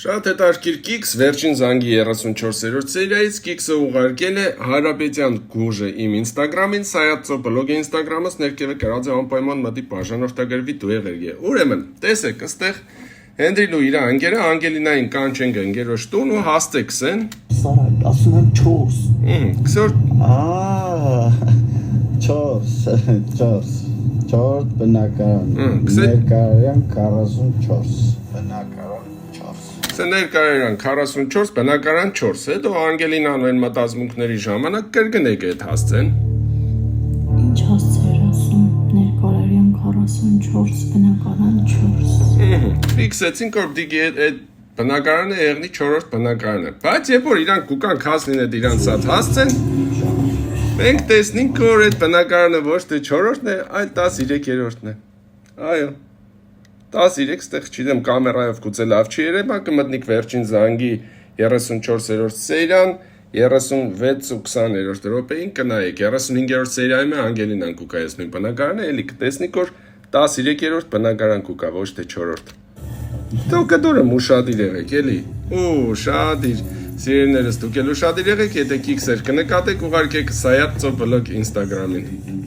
Շատ հետաքրքիր Կիքս, վերջին զանգի 34-րդ սերիայից Կիքսը ուղարկել է Հարաբեդյան գուժը իմ Ինստագրամին, Սայաթծո բլոգի Ինստագրամս ներքևը գրած է անպայման մտի բաժանորդագրվի դուեղերգե։ Ուրեմն, տեսեք, ըստեղ Հենրին ու իր անգերը Անգելինային կանչեն ընկերոջ տուն ու հաստեքս են։ Սարակ, ասում եմ 4։ Քսոր 4 բնակարան, ներկայարան 44, բնակարան 4։ Սա ներկայարան 44, բնակարան 4, հետո Անգելինան այն մտածմունքների ժամանակ կրկնեք այդ հասցեն։ Ինչ հասցեր ասում, ներկայարան 44, բնակարան 4։ Ֆիքսեցինք, որ դիգի այդ բնակարանը եղնի 4-րդ բնակարանը, բայց երբ որ իրանք կուկան հասնին այդ իրանք սատ հասցեն, մենք տեսնենք, որ այդ բնակարանը ոչ թե 4-րդն է, այլ 13-րդն է։ Այո։ 13, ստեղ չգիտեմ կամերայով գուցե լավ չի երևա, կմտնիկ վերջին զանգի 34-րդ սերիան, 36 ու 20-րդ րոպեին կնայեք, 35-րդ սերիայում է Անգելինան կուկայացնում բնակարանը, էլի կտեսնիկ, որ 13-րդ բնակարան կուկա, ոչ թե 4-րդ։ Դու կդուրը ուշադիր եղեք, էլի։ Ուշադիր։ Սիրելիներս, դուք էլ ուշադիր եղեք, եթե Կիքսեր կնկատեք, ուղարկեք Սայաթծո բլոգ Ինստագրամին։